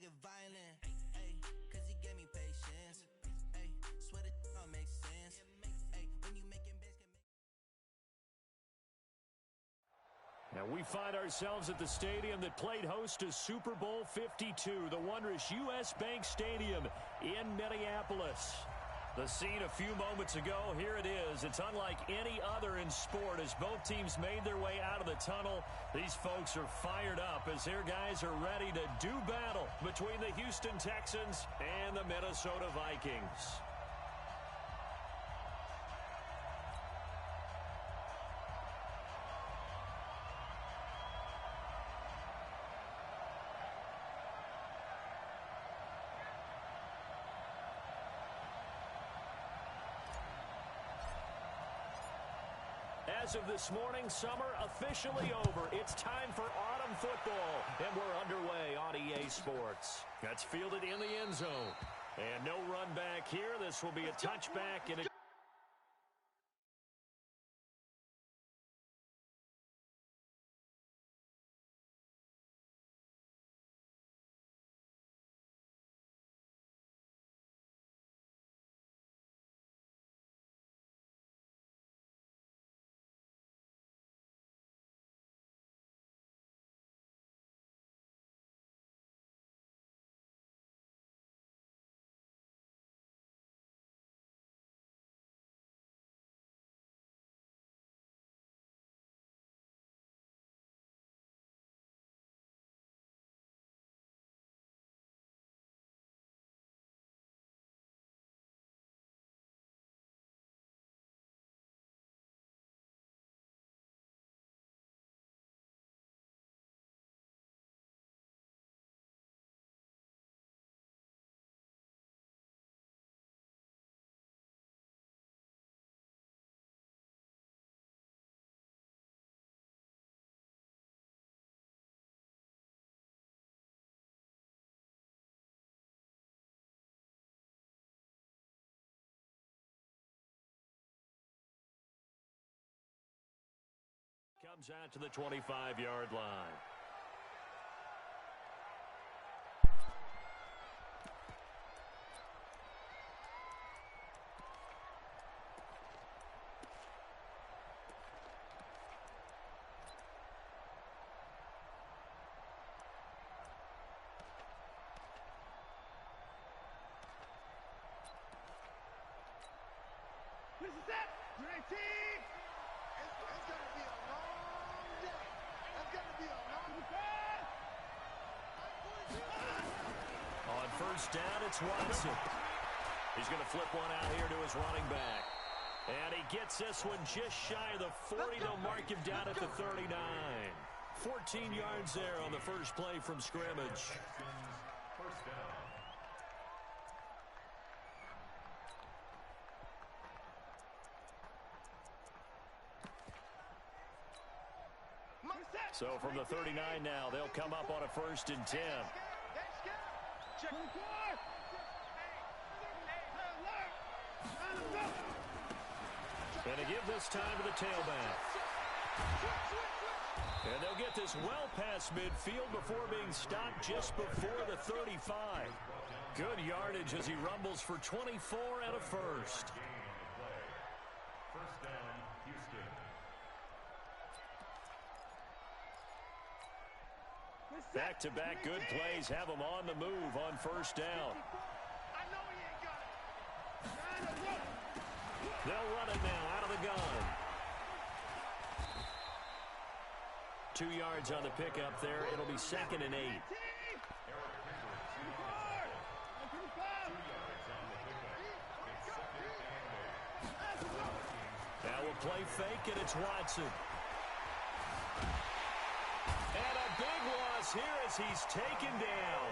get violent. Hey, cause he gave me patience. Hey, swear it don't make sense. Hey, when you making bets. And we find ourselves at the stadium that played host to Super Bowl 52, the wondrous U.S. Bank Stadium in Minneapolis. The scene a few moments ago, here it is. It's unlike any other in sport as both teams made their way out of the tunnel. These folks are fired up as their guys are ready to do battle between the Houston Texans and the Minnesota Vikings. As of this morning, summer officially over. It's time for autumn football, and we're underway on EA Sports. That's fielded in the end zone. And no run back here. This will be a touchback and a... Comes out to the 25-yard line. This is it! Great team! It's going to be a long day. It's going to be a long day. On first down, it's Watson. He's going to flip one out here to his running back. And he gets this one just shy of the 40. They'll mark him down at the 39. 14 yards there on the first play from scrimmage. First down. So from the 39 now, they'll come up on a 1st and 10. And to give this time to the tailback. And they'll get this well past midfield before being stopped just before the 35. Good yardage as he rumbles for 24 and a first. First down, Houston. Back-to-back good plays have them on the move on first down. They'll run it now out of the gun. 2 yards on the pickup there. It'll be 2nd and 8. Now we'll play fake, and it's Watson. And a big loss here as he's taken down.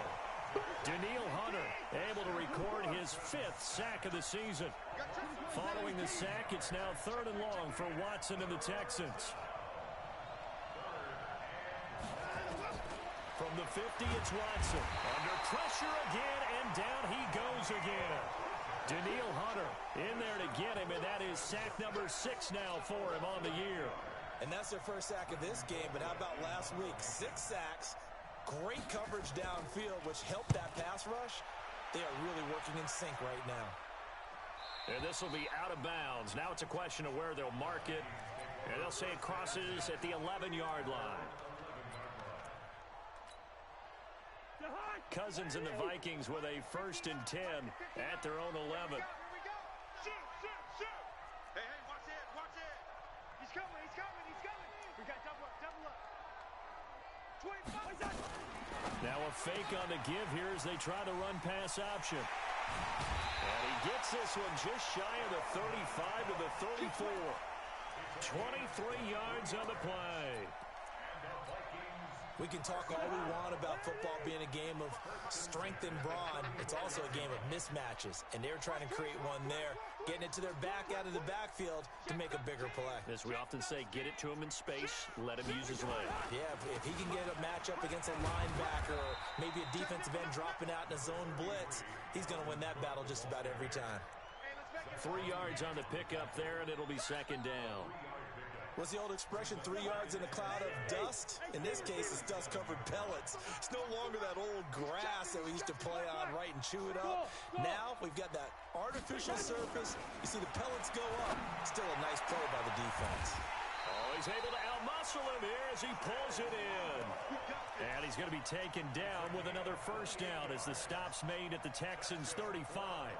Daniil Hunter able to record his 5th sack of the season. Following the sack, it's now 3rd and long for Watson and the Texans. From the 50, it's Watson. Under pressure again, and down he goes again. Daniil Hunter in there to get him, and that is sack number 6 now for him on the year. And that's their first sack of this game, but how about last week? 6 sacks, Great coverage downfield, which helped that pass rush. They are really working in sync right now. And this will be out of bounds. Now it's a question of where they'll mark it. And they'll say it crosses at the 11-yard line. Cousins and the Vikings with a 1st and 10 at their own 11. Shoot, shoot, shoot. Hey, watch it, watch it. He's coming, he's coming, he's coming. We got double up. 25. Now a fake on the give here as they try to run pass option. And he gets this one just shy of the 35 to the 34. 23 yards on the play. We can talk all we want about football being a game of strength and brawn. It's also a game of mismatches, and they're trying to create one there, getting it to their back out of the backfield to make a bigger play. As we often say, get it to him in space, let him use his leg. Yeah, if he can get a matchup against a linebacker or maybe a defensive end dropping out in a zone blitz, he's going to win that battle just about every time. 3 yards on the pickup there, and it'll be 2nd down. What's the old expression, 3 yards in a cloud of dust? In this case, it's dust-covered pellets. It's no longer that old grass that we used to play on, right, and chew it up. Now, we've got that artificial surface. You see the pellets go up. Still a nice play by the defense. Oh, he's able to outmuscle him here as he pulls it in. And he's going to be taken down with another 1st down as the stop's made at the Texans' 35.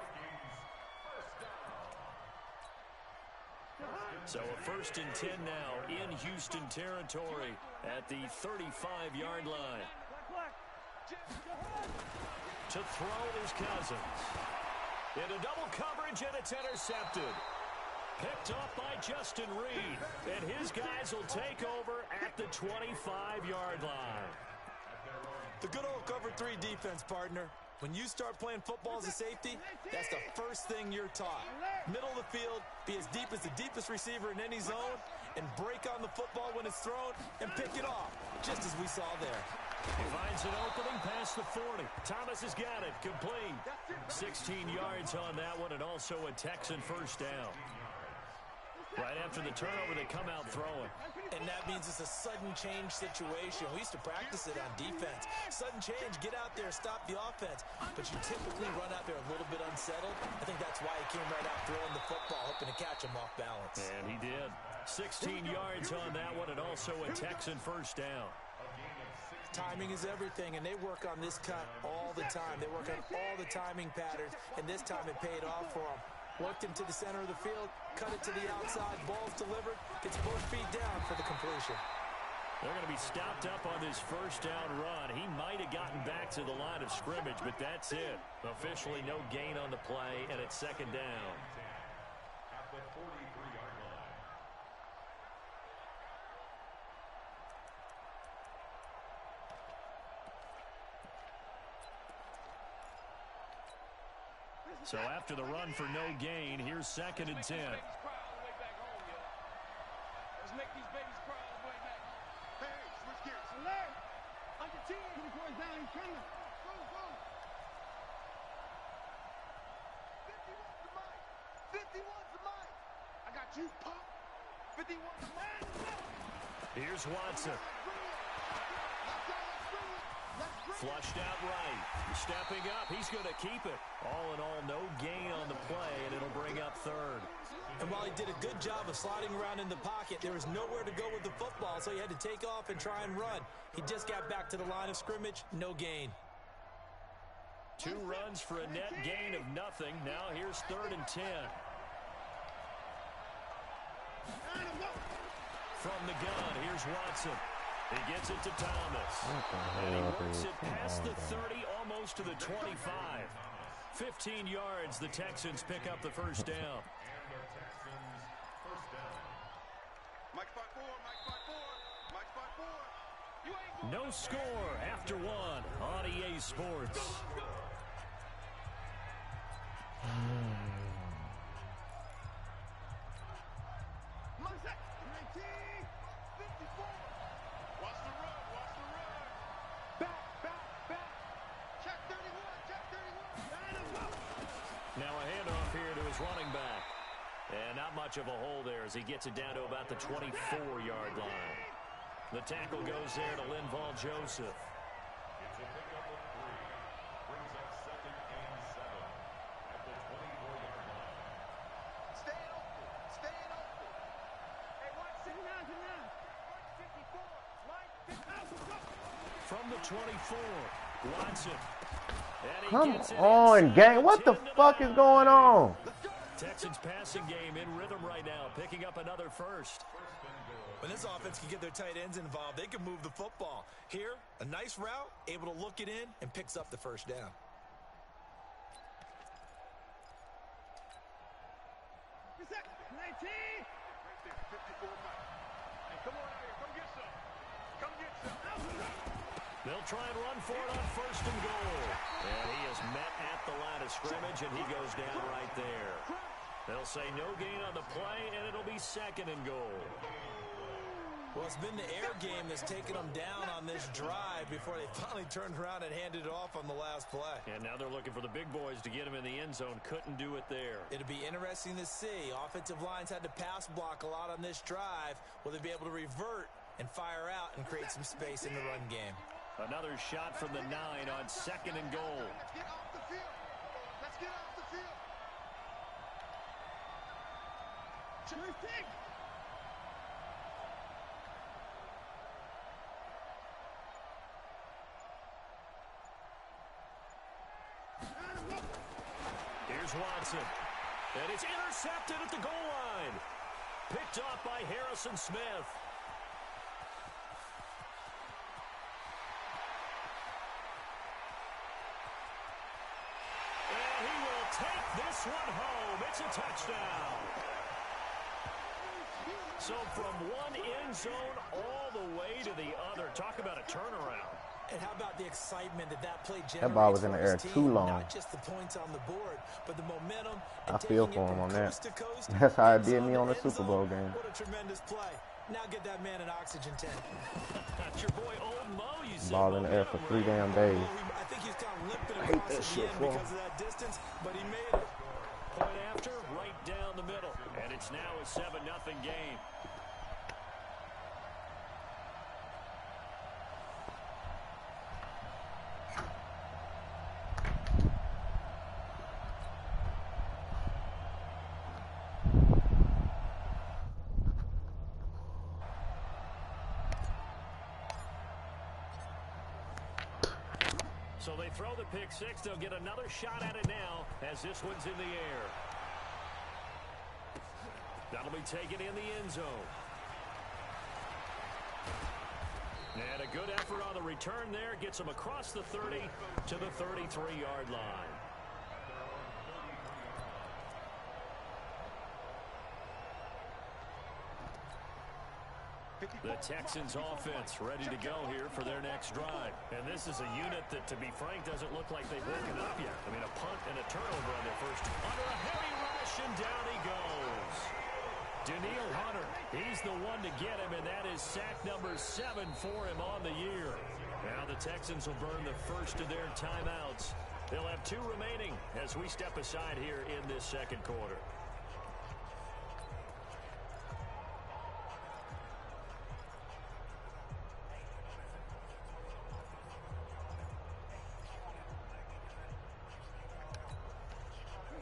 So a 1st and 10 now in Houston territory at the 35-yard line. To throw is Cousins. Into double coverage, and it's intercepted. Picked up by Justin Reed. And his guys will take over at the 25-yard line. The good old cover 3 defense, partner. When you start playing football as a safety, that's the first thing you're taught. Middle of the field, be as deep as the deepest receiver in any zone, and break on the football when it's thrown and pick it off, just as we saw there. He finds an opening past the 40. Thomas has got it, complete. 16 yards on that one, and also a Texan 1st down. Right after the turnover, they come out throwing. And that means it's a sudden change situation. We used to practice it on defense. Sudden change, get out there, stop the offense. But you typically run out there a little bit unsettled. I think that's why he came right out throwing the football, hoping to catch him off balance. And he did. 16 yards on that one, and also a Texan 1st down. Timing is everything, and they work on this cut all the time. They work on all the timing patterns, and this time it paid off for them. Worked him to the center of the field, cut it to the outside, ball's delivered, gets both feet down for the completion. They're going to be stopped up on this 1st down run. He might have gotten back to the line of scrimmage, but that's it. Officially no gain on the play, and it's 2nd down. At the 43-yard line. So after the run for no gain, here's 2nd and 10. Let's make these babies cry all the way back home. Hey, switch gears. Alert! Under 10. Put the boys down. He's coming. Go, go. 51's the mic. 51's the mic. I got you, pop. 51's the mic. Here's Watson. Flushed out right. Stepping up. He's going to keep it. All in all, no gain on the play, and it'll bring up 3rd. And while he did a good job of sliding around in the pocket, there was nowhere to go with the football, so he had to take off and try and run. He just got back to the line of scrimmage, no gain. 2 runs for a net gain of nothing. Now here's 3rd and 10. From the gun, here's Watson. He gets it to Thomas. And he works it past the 30, almost to the 25. 15 yards, the Texans pick up the 1st down. Mike spot 4, Mike spot 4, Mike spot 4. You ain't going. No score after 1 on EA Sports. Watch the run, watch the run. Back. Check 31, check 31. Now a handoff here to his running back. And not much of a hole there as he gets it down to about the 24-yard line. The tackle goes there to Linval Joseph. 24. Watson. Come on, gang. What the fuck is going on? Texans passing game in rhythm right now, picking up another first. When this offense can get their tight ends involved, they can move the football. Here, a nice route, able to look it in, and picks up the first down. They'll try and run for it on first and goal. And he is met at the line of scrimmage, and he goes down right there. They'll say no gain on the play, and it'll be second and goal. Well, it's been the air game that's taken them down on this drive before they finally turned around and handed it off on the last play. And now they're looking for the big boys to get him in the end zone. Couldn't do it there. It'll be interesting to see. Offensive lines had to pass block a lot on this drive. Will they be able to revert and fire out and create some space in the run game? Another shot from the 9 on second and goal. Let's get off the field. Let's get off the field. Terrific. Here's Watson. And it's intercepted at the goal line. Picked off by Harrison Smith. And he will take this one home. It's a touchdown. So from one end zone all the way to the other. Talk about a turnaround. And how about the excitement that play generates? That ball was in the for air his too team? long. Not just the points on the board, but the momentum. I feel for him on that. Coast to coast, That's how it end did zone me to on the end Super zone. Bowl game. What a tremendous play. Now get that man an oxygen tank. That's your boy Old Mo, you said. Ball in the air for 3 damn days. I think he's kind of limping I hate across that at the shit end for him. because of that distance, but he made it. Point after, right down the middle. And it's now a 7-0 game. So they throw the pick six. They'll get another shot at it now as this one's in the air. That'll be taken in the end zone. And a good effort on the return there. Gets them across the 30 to the 33-yard line. The Texans offense ready to go here for their next drive. And this is a unit that, to be frank, doesn't look like they've woken up yet. I mean, a punt and a turnover on their first. Under a heavy rush, and down he goes. Daniil Hunter, he's the one to get him, and that is sack number 7 for him on the year. Now the Texans will burn the first of their timeouts. They'll have 2 remaining as we step aside here in this second quarter.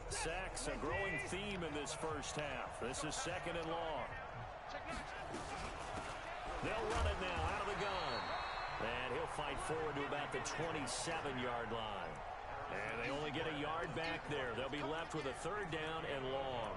Sacks, a growing theme in this first half. This is second and long. They'll run it now out of the gun. And he'll fight forward to about the 27-yard line. And they only get a yard back there. They'll be left with a 3rd down and long.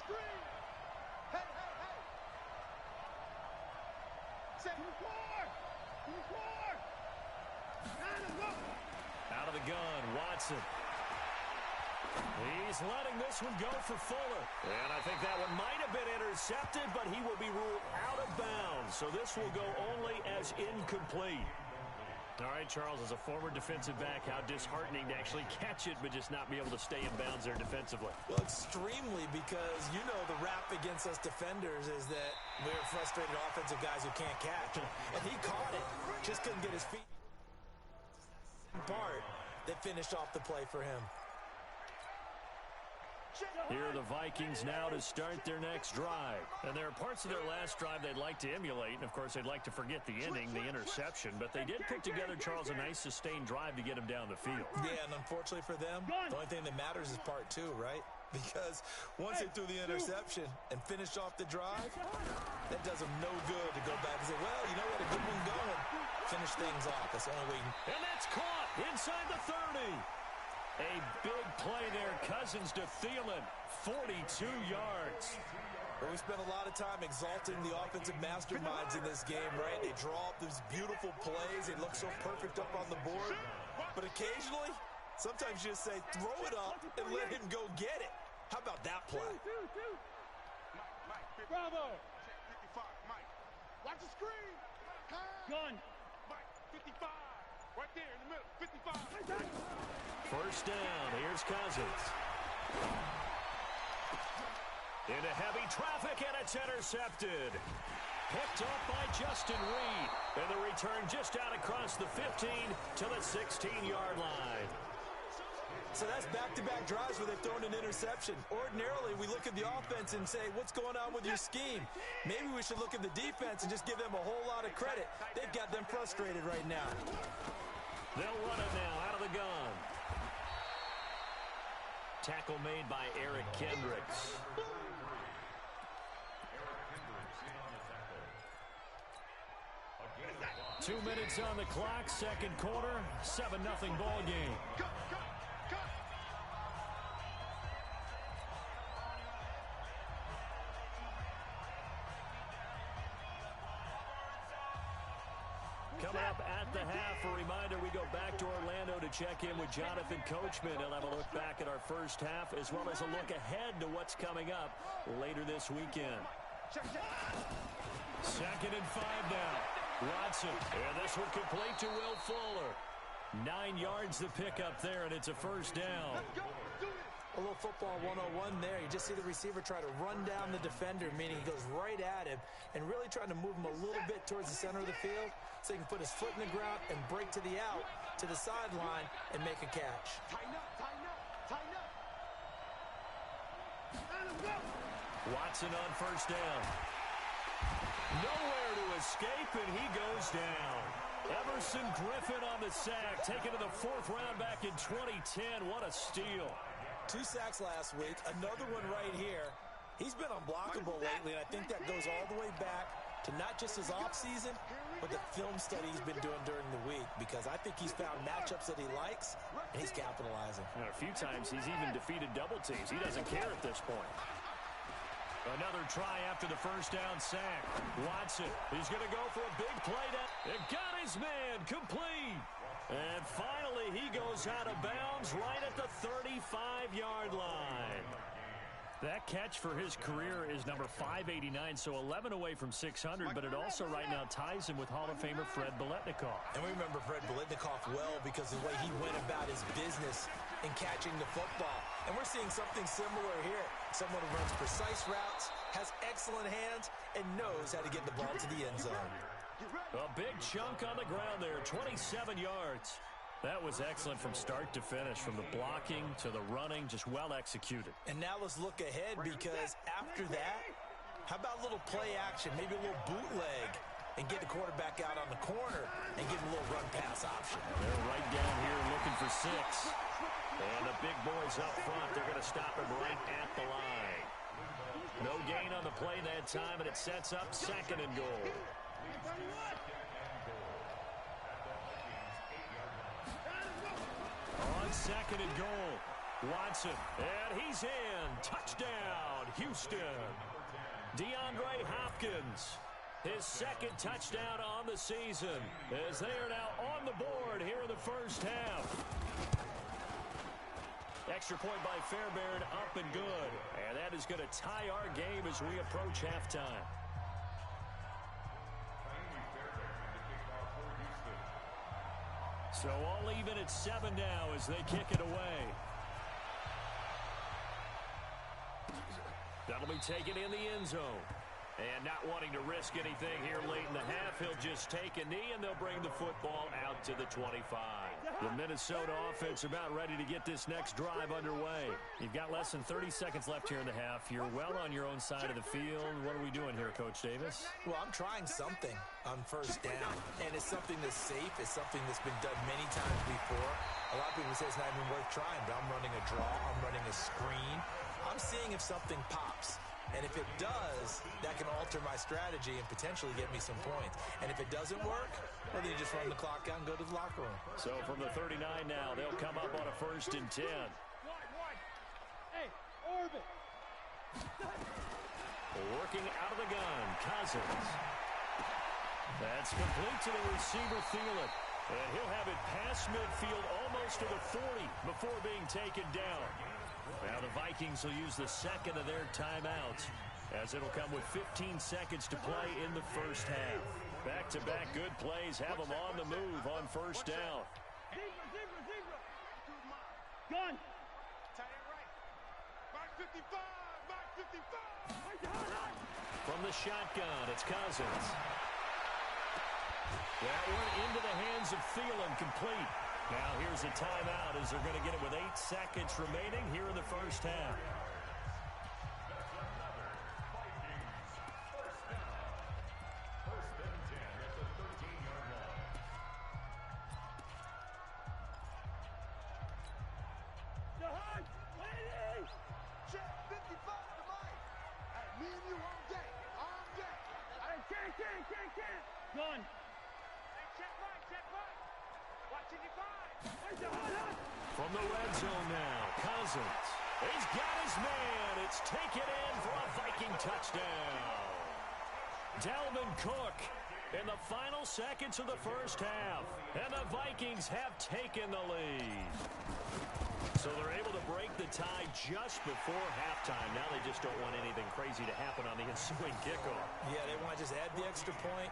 screen. Hey, hey, hey. Set the floor. Out of the gun, Watson. He's letting this one go for Fuller. And I think that one might have been intercepted, but he will be ruled out of bounds. So this will go only as incomplete. All right, Charles, as a former defensive back, how disheartening to actually catch it, but just not be able to stay in bounds there defensively. Well, extremely, because you know the rap against us defenders is that we're frustrated offensive guys who can't catch. And he caught it, just couldn't get his feet. Part that finished off the play for him. Here are the Vikings now to start their next drive. And there are parts of their last drive they'd like to emulate. And, of course, they'd like to forget the ending, the interception. But they did put together, Charles, a nice sustained drive to get him down the field. Yeah, and unfortunately for them, the only thing that matters is part two, right? Because once they threw the interception and finished off the drive, that does them no good to go back and say, well, you know what, a good one going. Finish things off. That's the only way. And that's caught inside the 30. A big play there. Cousins to Thielen. 42 yards. Well, we spent a lot of time exalting the offensive masterminds in this game, right? They draw up these beautiful plays. They look so perfect up on the board. But occasionally, sometimes you just say, throw it up and let him go get it. How about that play? Bravo. 55, Mike. Watch the screen. Gun. Mike, 55. Right there in the middle. 55. First down. Here's Cousins. Into heavy traffic, and it's intercepted. Picked up by Justin Reed. And the return just out across the 15 to the 16-yard line. So that's back-to-back drives where they've thrown an interception. Ordinarily, we look at the offense and say, what's going on with your scheme? Maybe we should look at the defense and just give them a whole lot of credit. They've got them frustrated right now. They'll run it now out of the gun. Tackle made by Eric Kendricks. 2 minutes on the clock, second quarter, 7-0 ball game. Coming up at the half, a reminder, we go back to Orlando to check in with Jonathan Coachman. He'll have a look back at our first half as well as a look ahead to what's coming up later this weekend. 2nd and 5 now. Watson, and this one complete to Will Fuller. 9 yards the pickup there, and it's a first down. A little football 101 there. You just see the receiver try to run down the defender, meaning he goes right at him and really trying to move him a little bit towards the center of the field so he can put his foot in the ground and break to the out, to the sideline, and make a catch. Tighten up, tighten up, tighten up. Let him go. Watson on first down. Nowhere to escape, and he goes down. Emerson Griffin on the sack, taken to the 4th round back in 2010. What a steal. 2 sacks last week, another one right here. He's been unblockable lately, and I think that goes all the way back to not just his offseason, but the film study he's been doing during the week, because I think he's found matchups that he likes, and he's capitalizing. And a few times he's even defeated double teams. He doesn't care at this point. Another try after the first down sack. Watson, he's going to go for a big play down. It got his man complete. And finally, he goes out of bounds right at the 35-yard line. That catch for his career is number 589, so 11 away from 600, but it also right now ties him with Hall of Famer Fred Biletnikoff. And we remember Fred Biletnikoff well because of the way he went about his business in catching the football. And we're seeing something similar here. Someone who runs precise routes, has excellent hands, and knows how to get the ball to the end zone. A big chunk on the ground there, 27 yards. That was excellent from start to finish, from the blocking to the running, just well executed. And now let's look ahead, because after that, how about a little play action, maybe a little bootleg, and get the quarterback out on the corner and give him a little run-pass option. They're right down here looking for 6. And the big boys up front, they're going to stop him right at the line. No gain on the play that time, and it sets up 2nd and goal. On 2nd and goal, Watson, and he's in. Touchdown, Houston. DeAndre Hopkins, his second touchdown on the season, as they are now on the board here in the first half. Extra point by Fairbairn, up and good. And that is going to tie our game as we approach halftime. So all even at 7 now as they kick it away. That'll be taken in the end zone. And not wanting to risk anything here late in the half, he'll just take a knee, and they'll bring the football out to the 25. The Minnesota offense about ready to get this next drive underway. You've got less than 30 seconds left here in the half. You're well on your own side of the field. What are we doing here, Coach Davis? Well, I'm trying something on first down, and it's something that's safe. It's something that's been done many times before. A lot of people say it's not even worth trying, but I'm running a draw. I'm running a screen. I'm seeing if something pops. And if it does, that can alter my strategy and potentially get me some points. And if it doesn't work, well, then you just run the clock out and go to the locker room. So from the 39 now, they'll come up on a 1st and 10. Hey, orbit. Working out of the gun, Cousins. That's complete to the receiver, Thielen. And he'll have it past midfield almost to the 40 before being taken down. Now the Vikings will use the second of their timeouts, as it'll come with 15 seconds to play in the first half. Back-to-back good plays have them on the move on first down. Zebra. Gun. Tight end right. Mark 55. From the shotgun, it's Cousins. That one into the hands of Thielen, complete. Now here's a timeout as they're going to get it with 8 seconds remaining here in the first half. Gun. From the red zone now, Cousins. He's got his man. It's taken in for a Viking touchdown. Dalvin Cook in the final seconds of the first half. And the Vikings have taken the lead. So they're able to break the tie just before halftime. Now they just don't want anything crazy to happen on the ensuing kickoff. Yeah, they want to just add the extra point,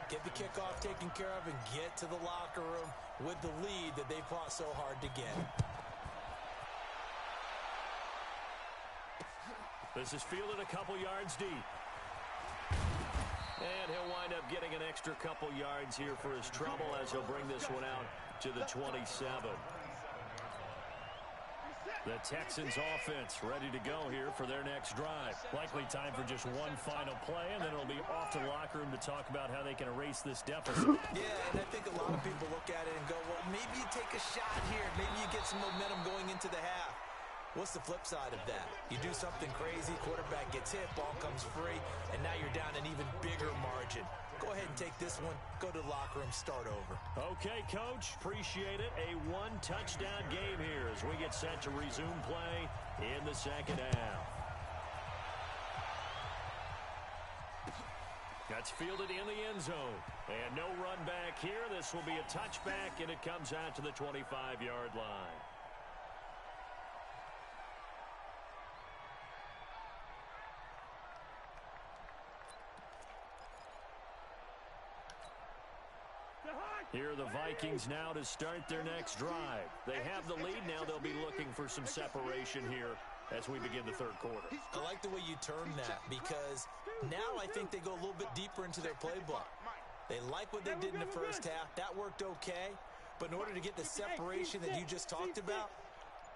get the kickoff taken care of, and get to the locker room with the lead that they fought so hard to get. This is fielded a couple yards deep. And he'll wind up getting an extra couple yards here for his trouble as he'll bring this one out to the 27. The Texans offense ready to go here for their next drive. Likely time for just one final play, and then it'll be off to the locker room to talk about how they can erase this deficit. Yeah, and I think a lot of people look at it and go, well, maybe you take a shot here. Maybe you get some momentum going into the half. What's the flip side of that? You do something crazy, quarterback gets hit, ball comes free, and now you're down an even bigger margin. Go ahead and take this one, go to the locker room, start over. Okay, Coach, appreciate it. A one-touchdown game here as we get set to resume play in the second half. That's fielded in the end zone. And no run back here. This will be a touchback, and it comes out to the 25-yard line. Here are the Vikings now to start their next drive. They have the lead now. They'll be looking for some separation here as we begin the third quarter. I like the way you term that, because now I think they go a little bit deeper into their playbook. They like what they did in the first half. That worked okay. But in order to get the separation that you just talked about,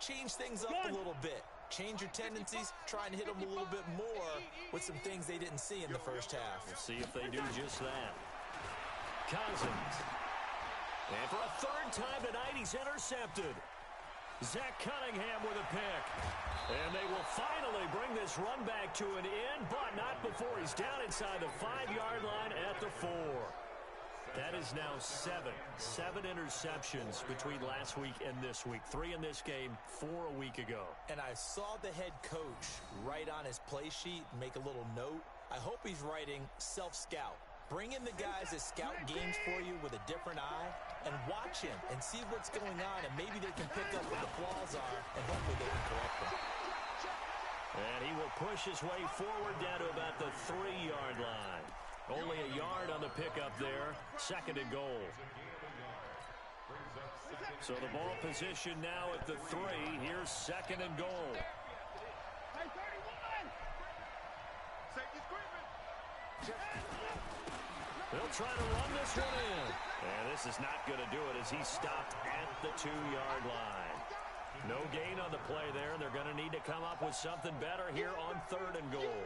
change things up a little bit. Change your tendencies, try and hit them a little bit more with some things they didn't see in the first half. We'll see if they do just that. Cousins. And for a third time tonight, he's intercepted. Zach Cunningham with a pick. And they will finally bring this run back to an end, but not before he's down inside the 5-yard line at the 4. That is now seven interceptions between last week and this week. 3 in this game, 4 a week ago. And I saw the head coach write on his play sheet and make a little note. I hope he's writing self-scout. Bring in the guys that scout games for you with a different eye and watch him and see what's going on, and maybe they can pick up what the flaws are, and hopefully they can correct them. And he will push his way forward down to about the 3-yard line. Only a yard on the pickup there. 2nd and goal. So the ball position now at the 3. Here's 2nd and goal. Hey, 31! Safety screaming. They'll try to run this one in. And this is not going to do it as he stopped at the 2-yard line. No gain on the play there. They're going to need to come up with something better here on 3rd and goal.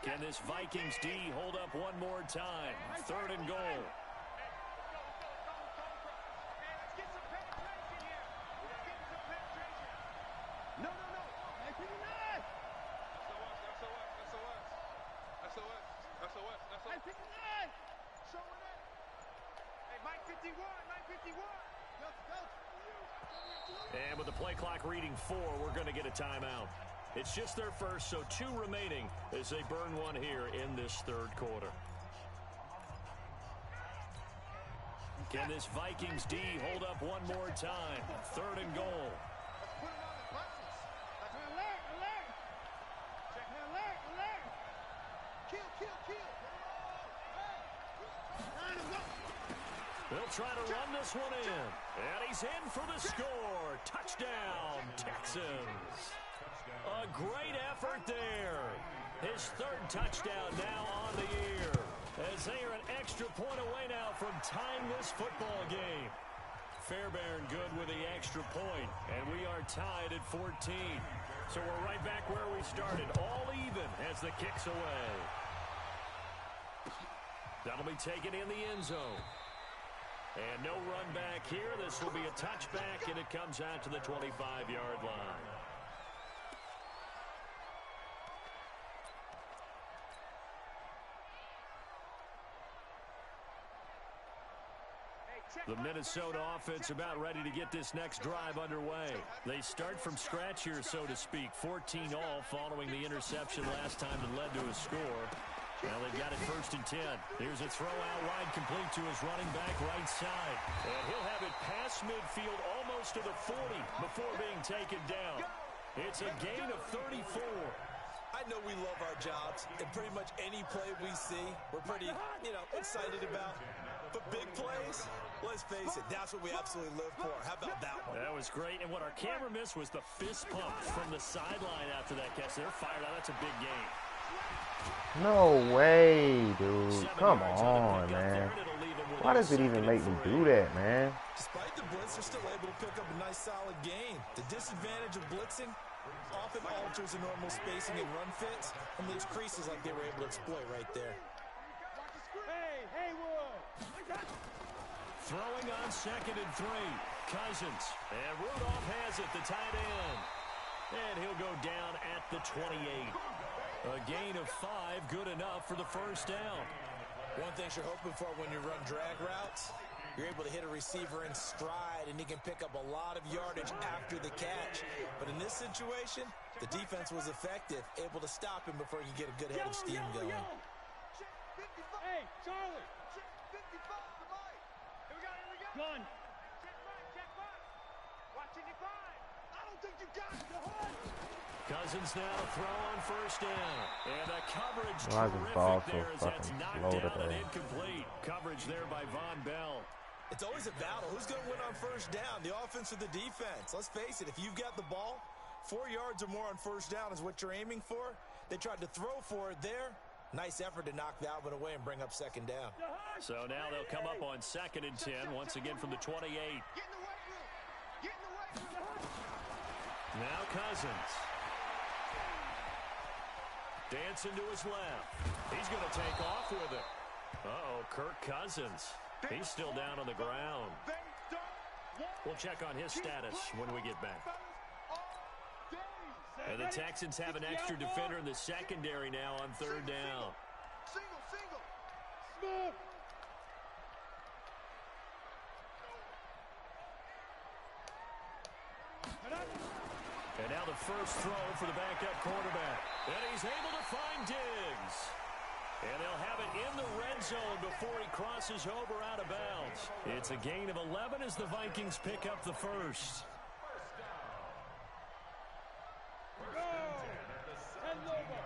Can this Vikings D hold up one more time? 3rd and goal. No. Hey, 59! SOS. Hey, 59! Show it in. Hey, Mike 51. And with the play clock reading 4, we're going to get a timeout. It's just their first, so 2 remaining as they burn one here in this 3rd quarter. Can this Vikings D hold up one more time? 3rd and goal. Alert! Kill! They'll try to run this one in. And he's in for the score. Touchdown, Texans. A great effort there. His 3rd touchdown now on the year. As they are an extra point away now from tying this football game. Fairbairn good with the extra point. And we are tied at 14. So we're right back where we started. All even as the kick's away. That'll be taken in the end zone. And no run back here. This will be a touchback, and it comes out to the 25-yard line. The Minnesota offense about ready to get this next drive underway. They start from scratch here, so to speak. 14 all following the interception last time that led to a score. Now they've got it 1st and 10. Here's a throw out wide complete to his running back right side. And he'll have it past midfield almost to the 40 before being taken down. It's a gain of 34. I know we love our jobs, and pretty much any play we see, we're pretty, excited about. But big plays, let's face it, that's what we absolutely live for. How about that one? That was great. And what our camera missed was the fist pump from the sideline after that catch. They're fired out. That's a big game. No way, dude. Come on, man. Why does it even make me do that, man? Despite the blitz, they're still able to pick up a nice solid gain. The disadvantage of blitzing often alters the normal spacing and run fits and leaves creases like they were able to exploit right there. Hey, Haywood! Throwing on 2nd and 3. Cousins. And Rudolph has it, the tight end. And he'll go down at the 28. A gain of 5, good enough for the 1st down. One thing you're hoping for when you run drag routes, you're able to hit a receiver in stride, and he can pick up a lot of yardage after the catch. But in this situation, the defense was effective, able to stop him before he could get a good head of steam going. Hey, Charlie! 55 to Mike! Here we go! Gun! Check Mike! Watching you find! I don't think you got it! Go ahead! Cousins now to throw on 1st down. And the coverage Why is this ball terrific so there as that's fucking knocked slow down and today? incomplete. Coverage there by Von Bell. It's always a battle. Who's going to win on 1st down, the offense or the defense? Let's face it, if you've got the ball, 4 yards or more on 1st down is what you're aiming for. They tried to throw for it there. Nice effort to knock that one away and bring up 2nd down. So now they'll come up on 2nd and 10, once again from the 28. Get in the weight room. Get in the weight room. Now Cousins. Dancing to his left. He's going to take off with it. Uh-oh, Kirk Cousins. He's still down on the ground. We'll check on his status when we get back. And the Texans have an extra defender in the secondary now on 3rd down. Single. Smooth! Now the first throw for the backup quarterback. And he's able to find Diggs. And they'll have it in the red zone before he crosses over out of bounds. It's a gain of 11 as the Vikings pick up the first. Go! Head over.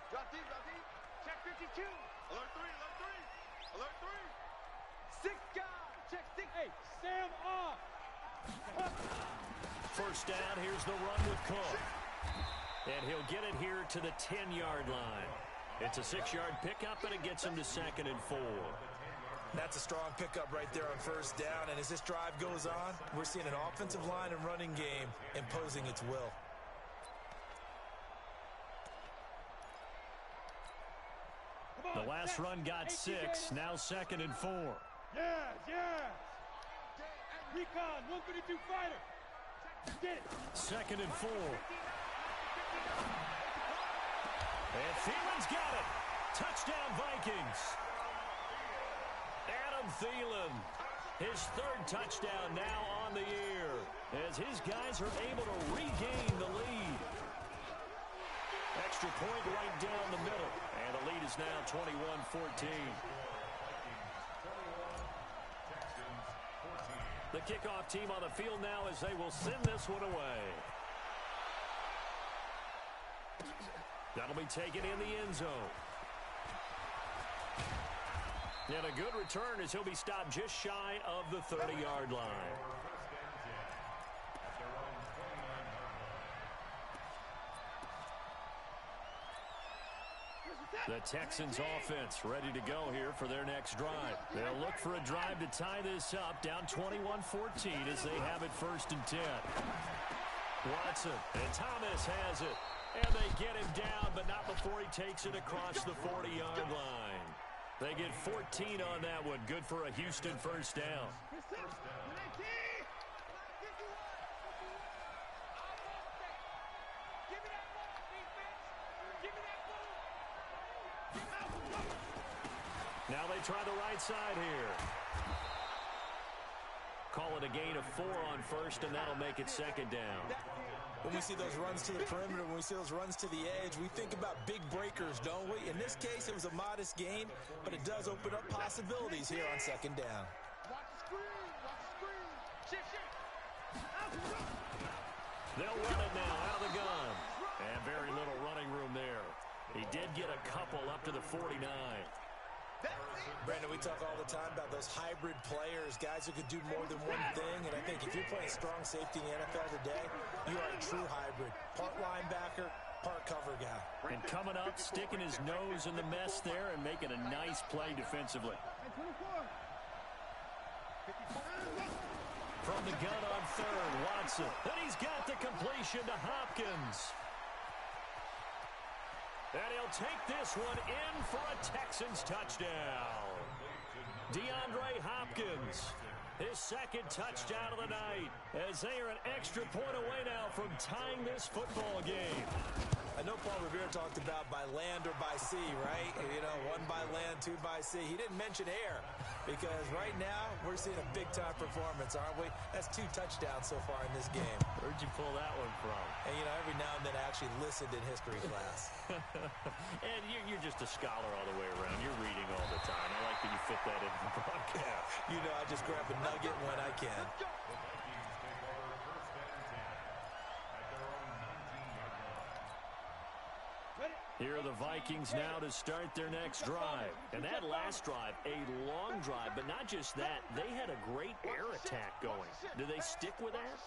Drop deep, drop deep. Check 52. Alert 3, alert 3. Alert 3. 6 guys. Check 6. Hey, Sam off. First down, here's the run with Cook. And he'll get it here to the 10-yard line. It's a 6-yard pickup, and it gets him to 2nd and 4. That's a strong pickup right there on first down. And as this drive goes on, we're seeing an offensive line and running game imposing its will. The last run got 6, now 2nd and 4. Yes, yes. Recon, 132 fighter. Get it. 2nd and 4. And Thielen's got it. Touchdown, Vikings. Adam Thielen, his 3rd touchdown now on the year, as his guys are able to regain the lead. Extra point right down the middle, and the lead is now 21-14. The kickoff team on the field now as they will send this one away. That'll be taken in the end zone. And a good return as he'll be stopped just shy of the 30-yard line. The Texans offense ready to go here for their next drive. They'll look for a drive to tie this up, down 21-14 as they have it 1st and 10. Watson and Thomas has it. And they get him down, but not before he takes it across the 40-yard line. They get 14 on that one. Good for a Houston first down. Now they try the right side here. Call it a gain of 4 on first, and that'll make it 2nd down. When we see those runs to the perimeter, when we see those runs to the edge, we think about big breakers, don't we? In this case, it was a modest gain, but it does open up possibilities here on 2nd down. Watch the screen. Watch the screen. Shift, shift. They'll run it now out of the gun. And very little running room there. He did get a couple up to the 49. Brandon, we talk all the time about those hybrid players, guys who could do more than one thing, and I think if you're playing strong safety in the NFL today, you are a true hybrid. Part linebacker, part cover guy. And coming up, sticking his nose in the mess there and making a nice play defensively. From the gun on 3rd, Watson. And he's got the completion to Hopkins. And he'll take this one in for a Texans touchdown. DeAndre Hopkins, his 2nd touchdown of the night, as they are an extra point away now from tying this football game. I know Paul Revere talked about by land or by sea, right? You know, 1 by land, 2 by sea. He didn't mention air because right now we're seeing a big-time performance, aren't we? That's 2 touchdowns so far in this game. Where'd you pull that one from? And, you know, every now and then I actually listened in history class. And you're just a scholar all the way around. You're reading all the time. I like that you fit that into the broadcast. You know, I just grab a nugget when I can. Here are the Vikings now to start their next drive. And that last drive, a long drive, but not just that. They had a great air attack going. Do they stick with that?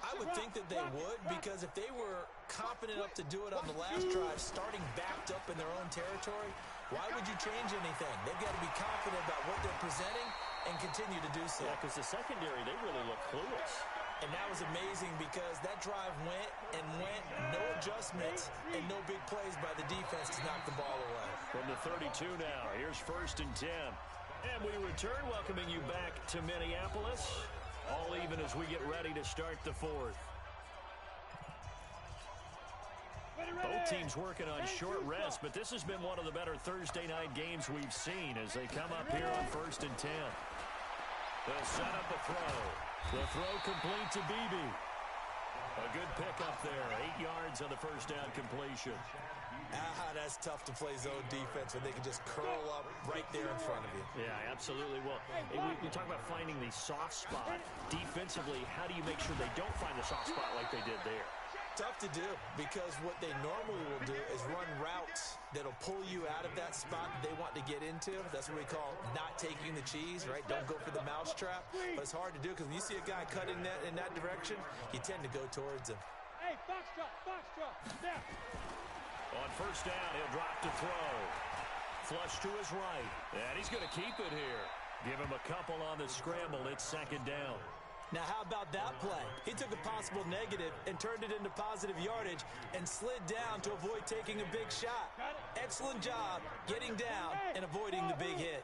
I would think that they would, because if they were confident enough to do it on the last drive, starting backed up in their own territory, why would you change anything? They've got to be confident about what they're presenting and continue to do so. Yeah, because the secondary, they really look clueless. And that was amazing because that drive went and went, no adjustments, and no big plays by the defense to knock the ball away. From the 32 now, here's 1st and 10. And we return, welcoming you back to Minneapolis. All even as we get ready to start the 4th. Both teams working on short rest, but this has been one of the better Thursday night games we've seen as they come up here on 1st and 10. They'll set up the throw. The throw complete to Beebe. A good pickup there. 8 yards on the first down completion. That's tough to play zone defense when they can just curl up right there in front of you. Yeah, absolutely. Well, we talk about finding the soft spot. Defensively, how do you make sure they don't find the soft spot like they did there? Tough to do, because what they normally will do is run routes that'll pull you out of that spot that they want to get into. That's what we call not taking the cheese, right? Don't go for the mousetrap. But it's hard to do because when you see a guy cutting in that direction, you tend to go towards him. Hey, box drop, snap. On first down, he'll drop to throw. Flush to his right, and he's going to keep it here. Give him a couple on the scramble. It's second down. Now, how about that play? He took a possible negative and turned it into positive yardage and slid down to avoid taking a big shot. Excellent job getting down and avoiding the big hit.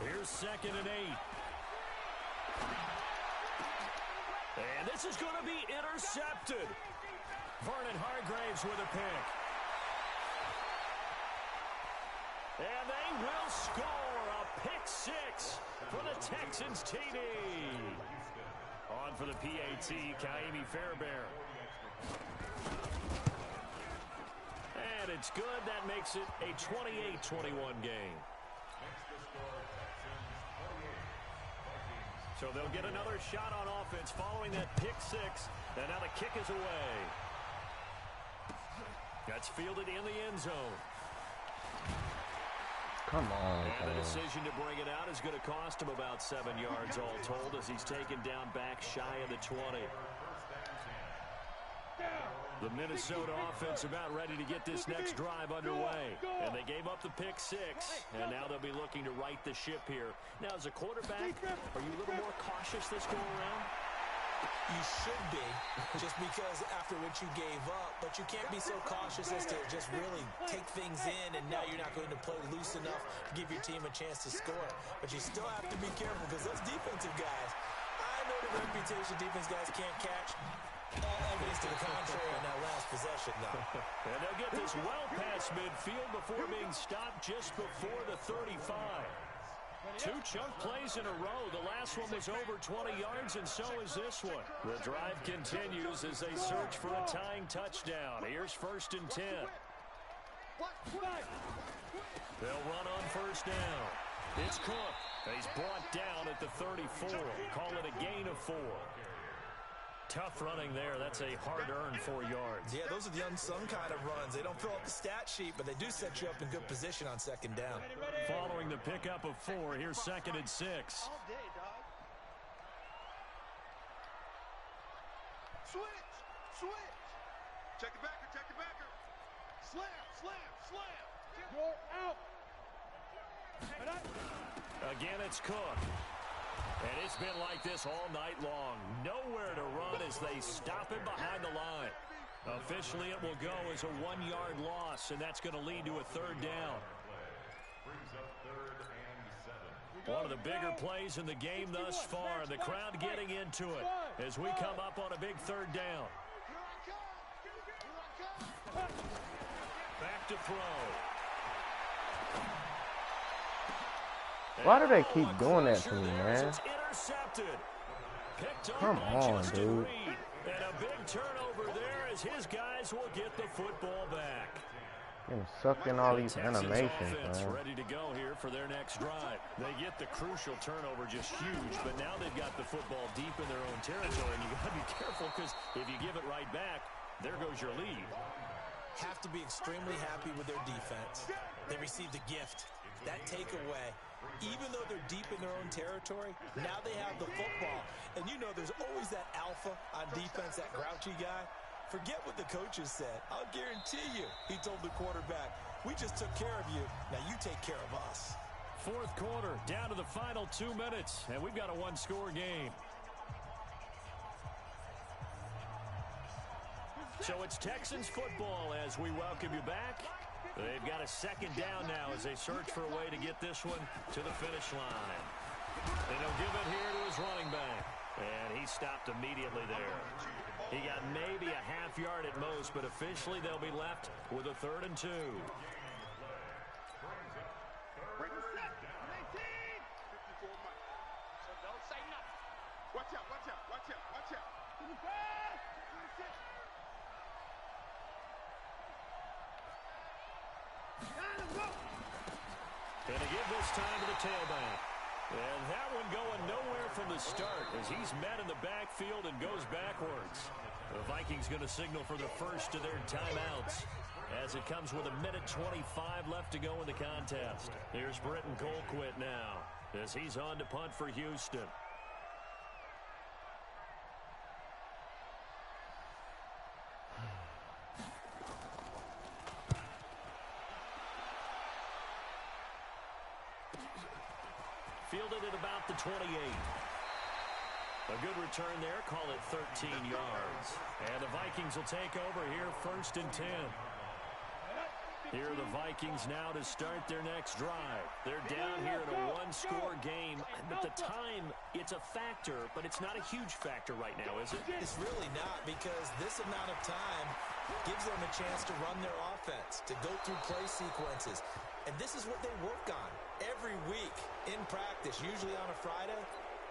Here's 2nd and 8. And this is going to be intercepted. Vernon Hargraves with a pick. And they will score a pick 6 for the Texans TD. On for the PAT, Kaimi Fairbairn. And it's good. That makes it a 28-21 game. So they'll get another shot on offense following that pick 6. And now the kick is away. That's fielded in the end zone. Come on, and the decision to bring it out is going to cost him about 7 yards all told as he's taken down back shy of the 20. The Minnesota offense about ready to get this next drive underway. And they gave up the pick 6, and now they'll be looking to right the ship here. Now, as a quarterback, are you a little more cautious this go around? You should be, just because after what you gave up, but you can't be so cautious as to just really take things in, and now you're not going to play loose enough to give your team a chance to score. But you still have to be careful, because those defensive guys, I know the reputation defense guys can't catch. All evidence to the contrary on that last possession, though. And they'll get this well past midfield before being stopped just before the 35. 2 chunk plays in a row. The last one was over 20 yards, and so is this one. The drive continues as they search for a tying touchdown. Here's 1st and 10. They'll run on first down. It's Cook. He's brought down at the 34. Call it a gain of 4. Tough running there. That's a hard-earned 4 yards. Yeah, those are the unsung kind of runs. They don't fill up the stat sheet, but they do set you up in good position on second down. Following the pickup of 4, here's 2nd and 6. All day, dog. Switch. Check the backer. Slam. You're out. Again, it's Cook. And it's been like this all night long. Nowhere to run as they stop him behind the line. Officially, it will go as a 1-yard loss, and that's going to lead to a 3rd down. One of the bigger plays in the game thus far, and the crowd getting into it as we come up on a big 3rd down. Back to throw. Why do they keep doing that to me, man? Come on, dude. And a big turnover there as his guys will get the football back. Getting sucked in all these animations, man. Ready to go here for their next drive. They get the crucial turnover, just huge, but now they've got the football deep in their own territory, and you got to be careful because if you give it right back, there goes your lead. Have to be extremely happy with their defense. They received a gift. That takeaway, even though they're deep in their own territory, now they have the football. And you know there's always that alpha on defense, that grouchy guy. Forget what the coaches said. I'll guarantee you, he told the quarterback, we just took care of you. Now you take care of us. 4th quarter, down to the final 2 minutes, and we've got a 1-score game. So it's Texans football as we welcome you back. They've got a 2nd down now as they search for a way to get this one to the finish line. And he'll give it here to his running back. And he stopped immediately there. He got maybe a half yard at most, but officially they'll be left with a 3rd and 2. Watch out, watch out, watch out, watch out. And to give this time to the tailback. And that one going nowhere from the start as he's met in the backfield and goes backwards. The Vikings going to signal for the first of their timeouts as it comes with 1:25 left to go in the contest. Here's Britton Colquitt now as he's on to punt for Houston. Fielded at about the 28. A good return there. Call it 13 yards. And the Vikings will take over here 1st and 10. Here are the Vikings now to start their next drive. They're down here in a one-score game. But the time, it's a factor, but it's not a huge factor right now, is it? It's really not, because this amount of time gives them a chance to run their offense, to go through play sequences. And this is what they work on every week in practice, usually on a Friday.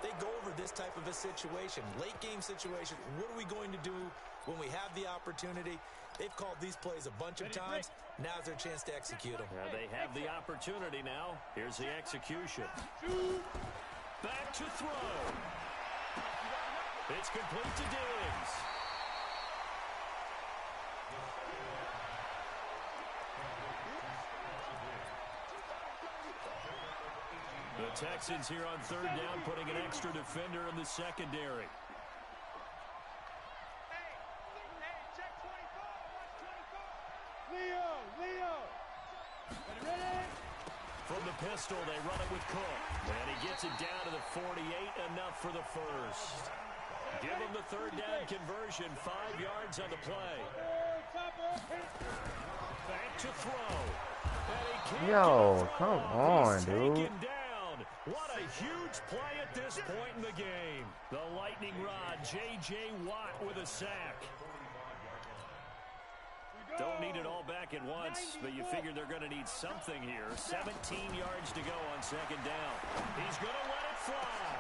They go over this type of a situation, late game situation. What are we going to do when we have the opportunity? They've called these plays a bunch of times. Now's their chance to execute them. Yeah, they have the opportunity now. Here's the execution. Back to throw. It's complete to Diggs. The Texans here on 3rd down, putting an extra defender in the secondary. From the pistol, they run it with Cook. And he gets it down to the 48, enough for the first. Give him the 3rd down conversion, 5 yards on the play. Back to throw. And he can't Yo, come on, dude. What a huge play at this point in the game. The lightning rod, J.J. Watt with a sack. Don't need it all back at once, but you figure they're going to need something here. 17 yards to go on 2nd down. He's going to let it fly.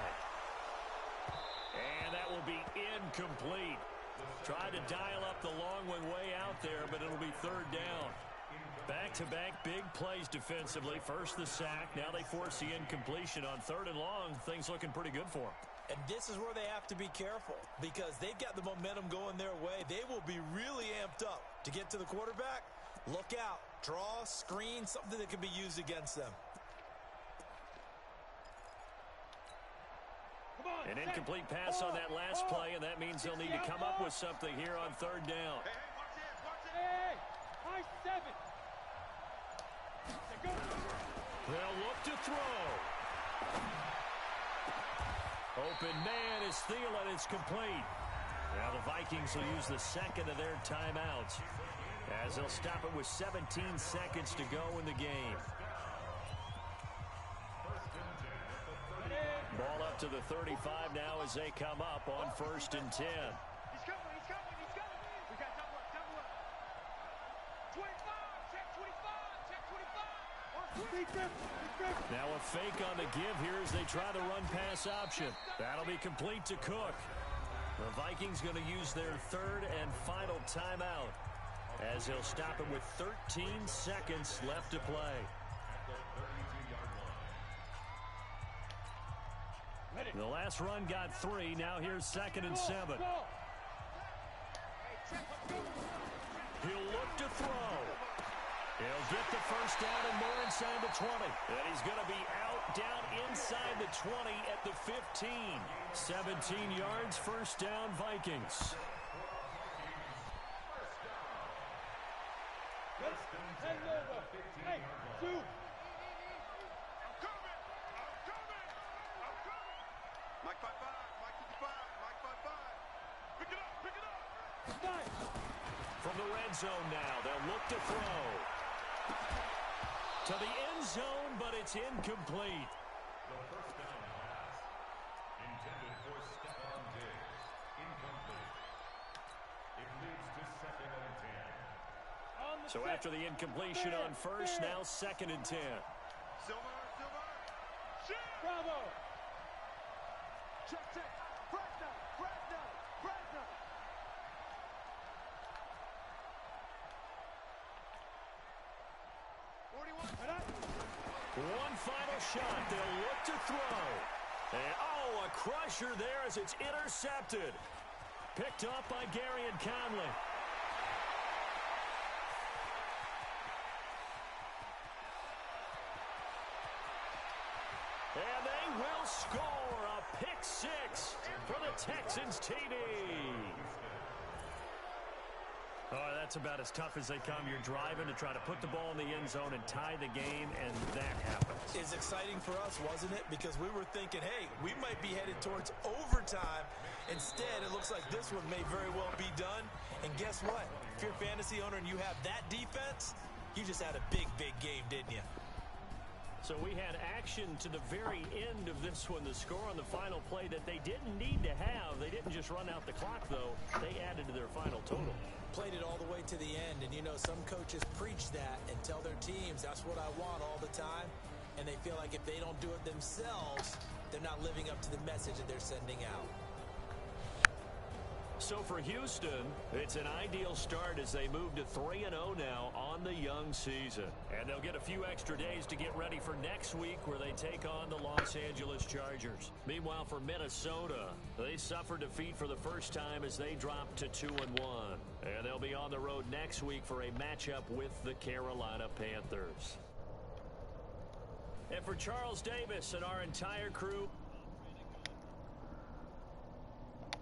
And that will be incomplete. Tried to dial up the long one way out there, but it'll be 3rd down. Back-to-back big plays defensively. First the sack. Now they force the incompletion on 3rd and long. Things looking pretty good for them. And this is where they have to be careful, because they've got the momentum going their way. They will be really amped up to get to the quarterback. Look out. Draw, screen, something that can be used against them. An incomplete pass on that last play, and that means they'll need to come up with something here on 3rd down. Hey, high 7. They'll look to throw. Open man is Thielen. It's complete. Now the Vikings will use the 2nd of their timeouts as they'll stop it with 17 seconds to go in the game. Ball up to the 35 now as they come up on 1st and 10. He's coming. We got double up. 25, check 25, check 25. Now a fake on the give here as they try the run pass option. That'll be complete to Cook. The Vikings going to use their 3rd and final timeout as they'll stop it with 13 seconds left to play. The last run got 3. Now here's 2nd and 7. He'll look to throw. He'll get the first down and more inside the 20. And he's going to be out down inside the 20 at the 15. 17 yards, first down, Vikings. Hey, 2. Mike 5-5, Mike 55, Mike 5-5. Pick it up. From the red zone now, they'll look to throw. To the end zone, but it's incomplete. The first down pass intended for Stephon Diggs. Incomplete. It leads to 2nd and 10. So after the incompletion on first, now 2nd and 10. Silver. Bravo. Check, check. Fresno, Fresno, Fresno. One final shot. They'll look to throw. And, oh, a crusher there as it's intercepted. Picked off by Gary and Conley. And they will score a pick six for the Texans TD. Oh, that's about as tough as they come. You're driving to try to put the ball in the end zone and tie the game, and that happens. It's exciting for us, wasn't it? Because we were thinking, hey, we might be headed towards overtime. Instead, it looks like this one may very well be done. And guess what? If you're a fantasy owner and you have that defense, you just had a big, big game, didn't you? So we had action to the very end of this one. The score on the final play that they didn't need to have. They didn't just run out the clock, though. They added to their final total. Played it all the way to the end. And, you know, some coaches preach that and tell their teams that's what I want all the time. And they feel like if they don't do it themselves, they're not living up to the message that they're sending out. So for Houston, it's an ideal start as they move to 3-0 now on the young season. And they'll get a few extra days to get ready for next week where they take on the Los Angeles Chargers. Meanwhile, for Minnesota, they suffered defeat for the first time as they dropped to 2-1. And they'll be on the road next week for a matchup with the Carolina Panthers. And for Charles Davis and our entire crew,